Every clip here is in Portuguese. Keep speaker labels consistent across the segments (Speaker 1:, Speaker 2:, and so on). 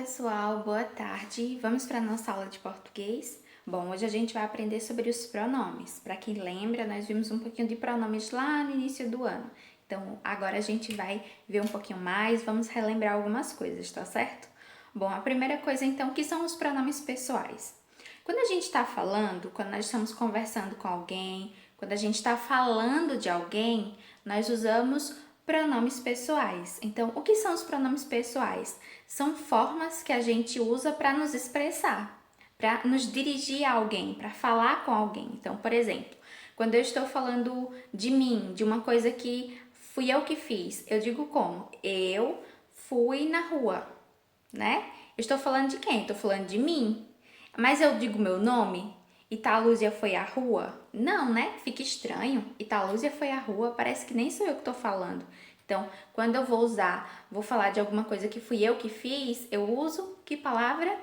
Speaker 1: pessoal, boa tarde. Vamos para a nossa aula de português? Bom, hoje a gente vai aprender sobre os pronomes. Para quem lembra, nós vimos um pouquinho de pronomes lá no início do ano. Então, agora a gente vai ver um pouquinho mais, vamos relembrar algumas coisas, tá certo? Bom, a primeira coisa então, que são os pronomes pessoais. Quando a gente está falando, quando nós estamos conversando com alguém, quando a gente está falando de alguém, nós usamos pronomes pessoais. Então, o que são os pronomes pessoais? São formas que a gente usa para nos expressar, para nos dirigir a alguém, para falar com alguém. Então, por exemplo, quando eu estou falando de mim, de uma coisa que fui eu que fiz, eu digo como? Eu fui na rua, né? Eu estou falando de quem? Estou falando de mim. Mas eu digo meu nome? Italúzia foi à rua? Não, né? Fica estranho. Italúzia foi à rua, parece que nem sou eu que tô falando. Então, quando eu vou falar de alguma coisa que fui eu que fiz, eu uso que palavra?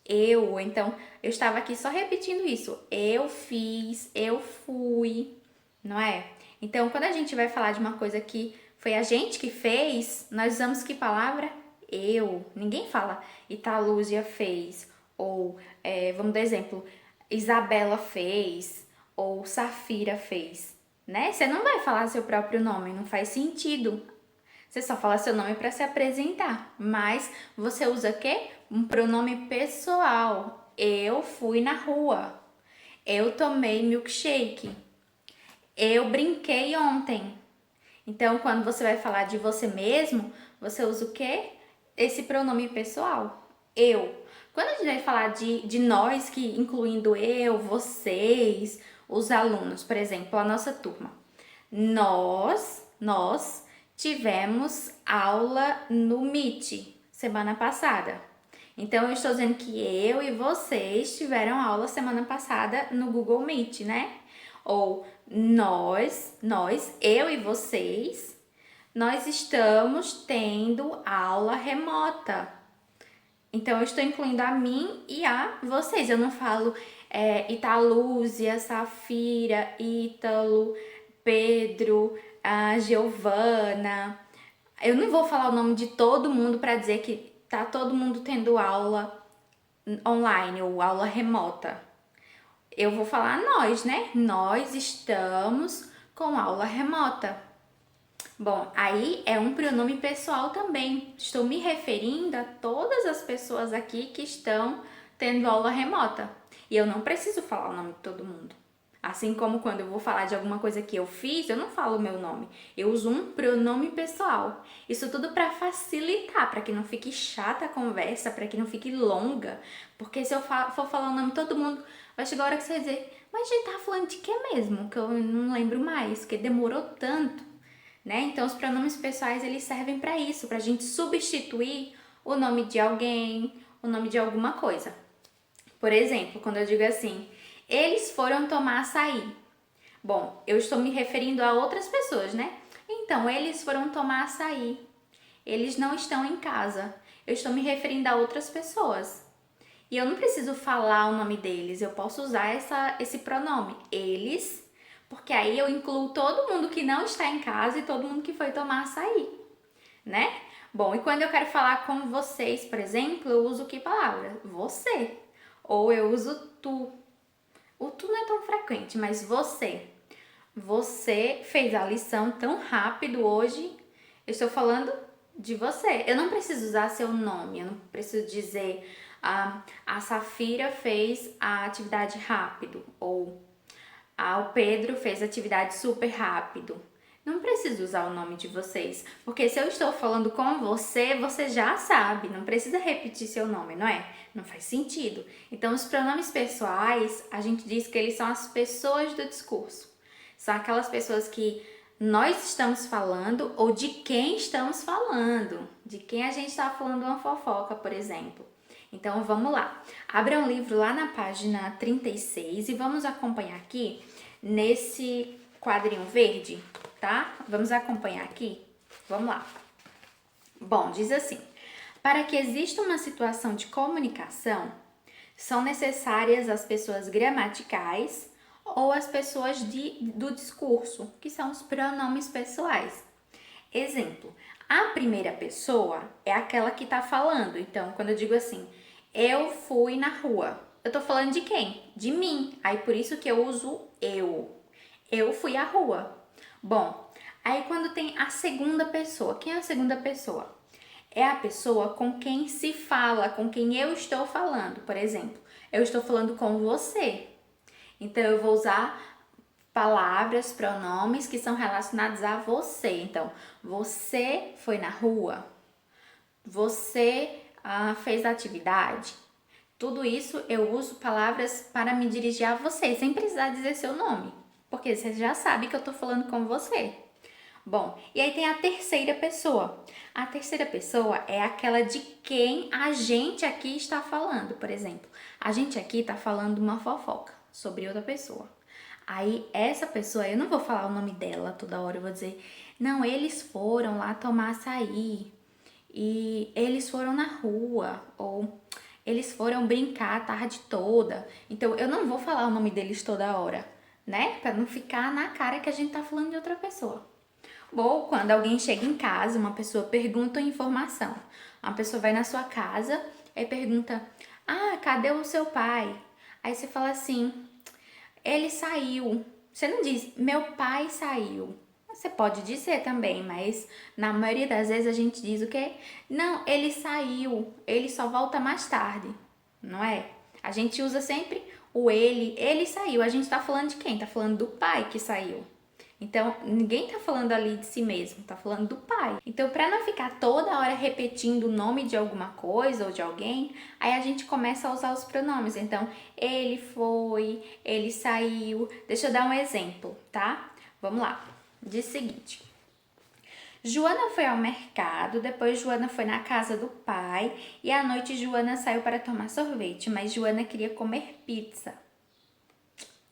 Speaker 1: Eu. Então, eu estava aqui só repetindo isso. Eu fiz, eu fui, não é? Então, quando a gente vai falar de uma coisa que foi a gente que fez, nós usamos que palavra? Eu. Ninguém fala Italúzia fez. Ou, vamos dar exemplo, Isabela fez. Ou Safira fez. Né? Você não vai falar seu próprio nome, não faz sentido. Você só fala seu nome para se apresentar. Mas você usa o quê? Um pronome pessoal. Eu fui na rua. Eu tomei milkshake. Eu brinquei ontem. Então, quando você vai falar de você mesmo, você usa o quê? Esse pronome pessoal. Eu. Quando a gente vai falar de nós, que incluindo eu, vocês, os alunos, por exemplo, a nossa turma. Nós tivemos aula no Meet semana passada. Então, eu estou dizendo que eu e vocês tiveram aula semana passada no Google Meet, né? Ou eu e vocês, nós estamos tendo aula remota. Então, eu estou incluindo a mim e a vocês. Eu não falo Italúzia, Safira, Ítalo, Pedro, a Giovana. Eu não vou falar o nome de todo mundo para dizer que tá todo mundo tendo aula online ou aula remota. Eu vou falar nós, né? Nós estamos com aula remota. Bom, aí é um pronome pessoal também. Estou me referindo a todas as pessoas aqui que estão tendo aula remota. E eu não preciso falar o nome de todo mundo. Assim como quando eu vou falar de alguma coisa que eu fiz, eu não falo o meu nome. Eu uso um pronome pessoal. Isso tudo para facilitar, para que não fique chata a conversa, para que não fique longa. Porque se eu for falar o nome de todo mundo, vai chegar a hora que você vai dizer, mas a gente tá falando de que mesmo? Que eu não lembro mais, porque demorou tanto, né? Então, os pronomes pessoais, eles servem para isso, para a gente substituir o nome de alguém, o nome de alguma coisa. Por exemplo, quando eu digo assim, eles foram tomar açaí. Bom, eu estou me referindo a outras pessoas, né? Então, eles foram tomar açaí. Eles não estão em casa. Eu estou me referindo a outras pessoas. E eu não preciso falar o nome deles, eu posso usar esse pronome, eles, porque aí eu incluo todo mundo que não está em casa e todo mundo que foi tomar açaí, né? Bom, e quando eu quero falar com vocês, por exemplo, eu uso que palavra? Você. Ou eu uso tu. O tu não é tão frequente, mas você. Você fez a lição tão rápido hoje. Eu estou falando de você. Eu não preciso usar seu nome, eu não preciso dizer a Safira fez a atividade rápido ou o Pedro fez a atividade super rápido. Não preciso usar o nome de vocês, porque se eu estou falando com você, você já sabe, não precisa repetir seu nome, não é? Não faz sentido. Então, os pronomes pessoais, a gente diz que eles são as pessoas do discurso. São aquelas pessoas que nós estamos falando ou de quem estamos falando, de quem a gente está falando uma fofoca, por exemplo. Então, vamos lá. Abra um livro lá na página 36 e vamos acompanhar aqui nesse quadrinho verde, tá? Vamos acompanhar aqui? Vamos lá. Bom, diz assim: para que exista uma situação de comunicação, são necessárias as pessoas gramaticais ou as pessoas do discurso, que são os pronomes pessoais. Exemplo: A primeira pessoa é aquela que tá falando. Então, quando eu digo assim, eu fui na rua, eu tô falando de quem? De mim. Aí por isso que eu uso eu. Eu fui à rua. Bom, aí quando tem a segunda pessoa, quem é a segunda pessoa? É a pessoa com quem se fala, com quem eu estou falando. Por exemplo, eu estou falando com você. Então eu vou usar palavras, pronomes que são relacionados a você. Então, você foi na rua, você fez atividade. Tudo isso eu uso palavras para me dirigir a você, sem precisar dizer seu nome, porque você já sabe que eu estou falando com você. Bom, e aí tem a terceira pessoa. A terceira pessoa é aquela de quem a gente aqui está falando. Por exemplo, a gente aqui está falando uma fofoca sobre outra pessoa. Aí essa pessoa, eu não vou falar o nome dela toda hora, eu vou dizer, não, eles foram lá tomar açaí e eles foram na rua, ou eles foram brincar a tarde toda. Então eu não vou falar o nome deles toda hora, né? Pra não ficar na cara que a gente tá falando de outra pessoa. Ou quando alguém chega em casa, uma pessoa pergunta informação. Uma pessoa vai na sua casa e pergunta: Ah, cadê o seu pai? Aí você fala assim: Ele saiu. Você não diz: Meu pai saiu. Você pode dizer também, mas na maioria das vezes a gente diz o quê? Não, ele saiu. Ele só volta mais tarde. Não é? A gente usa sempre o ele. Ele saiu. A gente tá falando de quem? Tá falando do pai que saiu. Então, ninguém tá falando ali de si mesmo, tá falando do pai. Então, para não ficar toda hora repetindo o nome de alguma coisa ou de alguém, aí a gente começa a usar os pronomes. Então, ele foi, ele saiu. Deixa eu dar um exemplo, tá? Vamos lá. Diz o seguinte: Joana foi ao mercado, depois Joana foi na casa do pai e à noite Joana saiu para tomar sorvete, mas Joana queria comer pizza.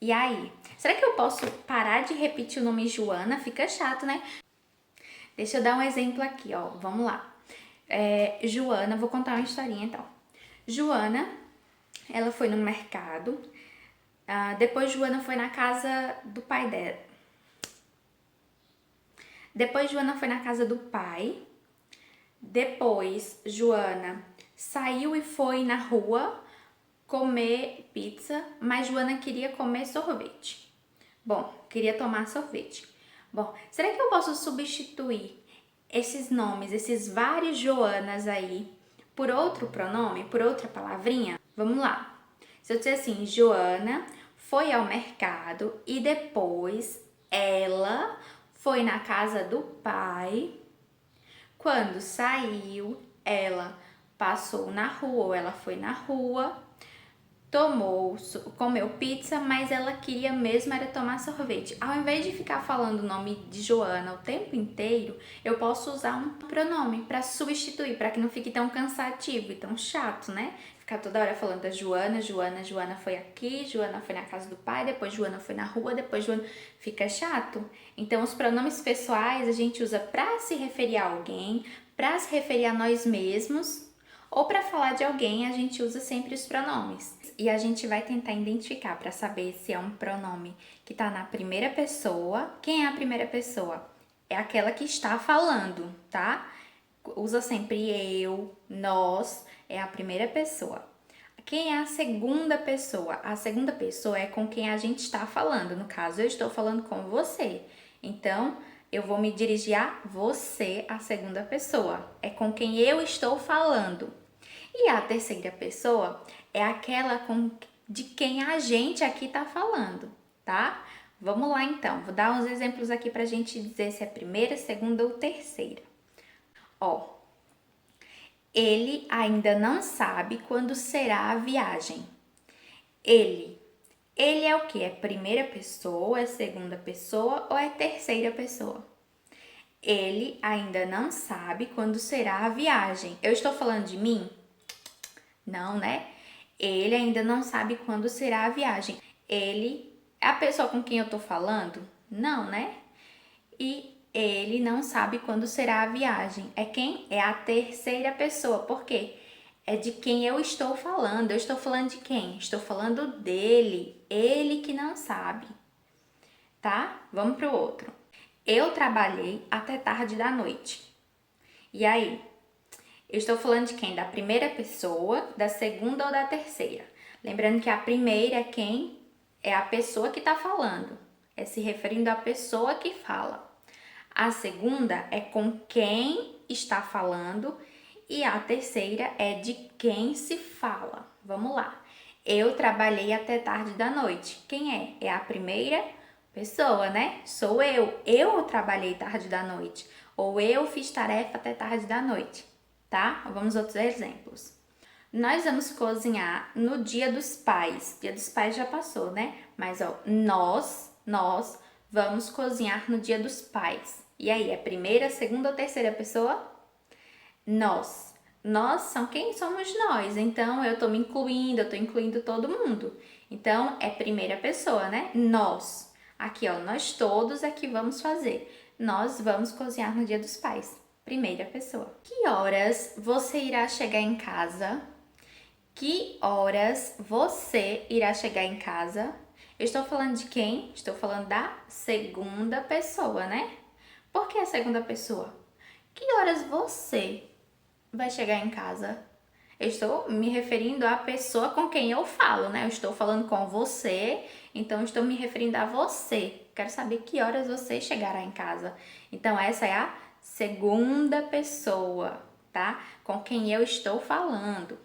Speaker 1: E aí? Será que eu posso parar de repetir o nome Joana? Fica chato, né? Deixa eu dar um exemplo aqui, ó. Vamos lá. Joana, vou contar uma historinha então. Joana, ela foi no mercado. Depois Joana foi na casa do pai dela. Depois Joana foi na casa do pai. Depois Joana saiu e foi na rua comer pizza, mas Joana queria comer sorvete. Bom, queria tomar sorvete. Bom, será que eu posso substituir esses nomes, esses vários Joanas aí, por outro pronome, por outra palavrinha? Vamos lá. Se eu disser assim, Joana foi ao mercado e depois ela foi na casa do pai. Quando saiu, ela passou na rua, ou ela foi na rua, comeu pizza, mas ela queria mesmo era tomar sorvete. Ao invés de ficar falando o nome de Joana o tempo inteiro, eu posso usar um pronome para substituir, para que não fique tão cansativo e tão chato, né? Ficar toda hora falando da Joana, Joana foi aqui, Joana foi na casa do pai, depois Joana foi na rua, depois Joana... Fica chato. Então, os pronomes pessoais a gente usa para se referir a alguém, para se referir a nós mesmos, ou para falar de alguém, a gente usa sempre os pronomes. E a gente vai tentar identificar para saber se é um pronome que está na primeira pessoa. Quem é a primeira pessoa? É aquela que está falando, tá? Usa sempre eu, nós, é a primeira pessoa. Quem é a segunda pessoa? A segunda pessoa é com quem a gente está falando. No caso, eu estou falando com você. Então, eu vou me dirigir a você, a segunda pessoa. É com quem eu estou falando. E a terceira pessoa é aquela de quem a gente aqui tá falando, tá? Vamos lá então, vou dar uns exemplos aqui pra gente dizer se é primeira, segunda ou terceira. Ó, ele ainda não sabe quando será a viagem. Ele. Ele é o que? É primeira pessoa, é segunda pessoa ou é terceira pessoa? Ele ainda não sabe quando será a viagem. Eu estou falando de mim? Não, né? Ele ainda não sabe quando será a viagem. Ele é a pessoa com quem eu tô falando? Não, né? E ele não sabe quando será a viagem. É quem? É a terceira pessoa. Por quê? É de quem eu estou falando. Eu estou falando de quem? Estou falando dele. Ele que não sabe. Tá? Vamos pro outro. Eu trabalhei até tarde da noite. E aí? Eu estou falando de quem? Da primeira pessoa, da segunda ou da terceira? Lembrando que a primeira é quem? É a pessoa que está falando. É se referindo à pessoa que fala. A segunda é com quem está falando. E a terceira é de quem se fala. Vamos lá. Eu trabalhei até tarde da noite. Quem é? É a primeira pessoa, né? Sou eu. Eu trabalhei tarde da noite. Ou eu fiz tarefa até tarde da noite, tá? Vamos outros exemplos. Nós vamos cozinhar no Dia dos Pais. Dia dos Pais já passou, né? Mas ó, nós vamos cozinhar no Dia dos Pais. E aí, é primeira, segunda ou terceira pessoa? Nós. Nós são quem somos nós. Então, eu tô me incluindo, eu tô incluindo todo mundo. Então, é primeira pessoa, né? Nós. Aqui, ó, nós todos aqui vamos fazer. Nós vamos cozinhar no Dia dos Pais. Primeira pessoa. Que horas você irá chegar em casa? Que horas você irá chegar em casa? Eu estou falando de quem? Estou falando da segunda pessoa, né? Por que a segunda pessoa? Que horas você vai chegar em casa? Eu estou me referindo à pessoa com quem eu falo, né? Eu estou falando com você, então eu estou me referindo a você. Quero saber que horas você chegará em casa. Então, essa é a segunda pessoa, tá? Com quem eu estou falando.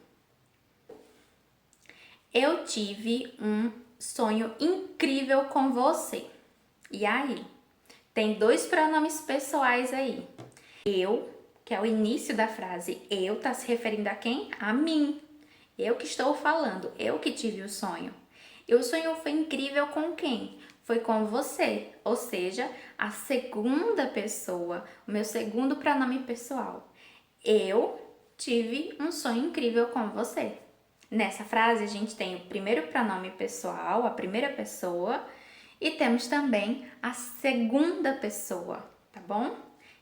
Speaker 1: Eu tive um sonho incrível com você. E aí? Tem dois pronomes pessoais aí. Eu, que é o início da frase, eu tá se referindo a quem? A mim. Eu que estou falando, eu que tive o sonho. E o sonho foi incrível com quem? Foi com você, ou seja, a segunda pessoa, o meu segundo pronome pessoal. Eu tive um sonho incrível com você. Nessa frase, a gente tem o primeiro pronome pessoal, a primeira pessoa, e temos também a segunda pessoa, tá bom?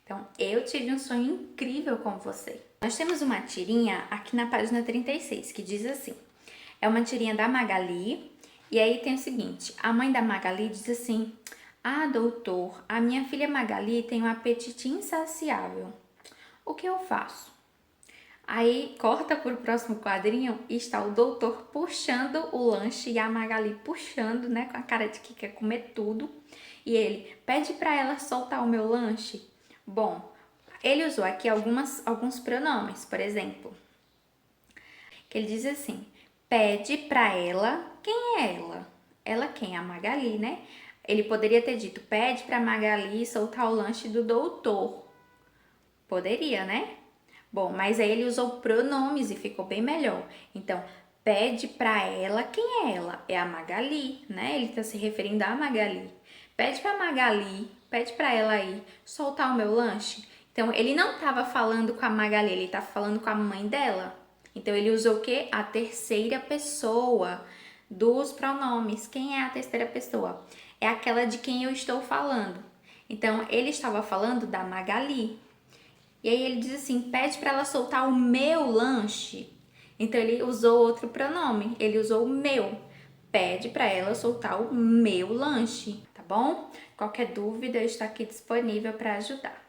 Speaker 1: Então, eu tive um sonho incrível com você. Nós temos uma tirinha aqui na página 36 que diz assim: é uma tirinha da Magali, e aí tem o seguinte: a mãe da Magali diz assim: ah, doutor, a minha filha Magali tem um apetite insaciável. O que eu faço? Aí corta para o próximo quadrinho e está o doutor puxando o lanche e a Magali puxando, né, com a cara de que quer comer tudo. E ele pede para ela soltar o meu lanche. Bom, ele usou aqui alguns pronomes, por exemplo, que ele diz assim: pede para ela. Quem é ela? Ela quem? A Magali, né? Ele poderia ter dito: pede para Magali soltar o lanche do doutor. Poderia, né? Bom, mas aí ele usou pronomes e ficou bem melhor. Então, pede pra ela. Quem é ela? É a Magali, né? Ele tá se referindo à Magali. Pede pra Magali, pede pra ela aí soltar o meu lanche. Então, ele não estava falando com a Magali, ele tá falando com a mãe dela. Então, ele usou o quê? A terceira pessoa dos pronomes. Quem é a terceira pessoa? É aquela de quem eu estou falando. Então, ele estava falando da Magali. E aí ele diz assim: pede para ela soltar o meu lanche. Então ele usou outro pronome, ele usou o meu. Pede para ela soltar o meu lanche, tá bom? Qualquer dúvida, eu estou aqui disponível para ajudar.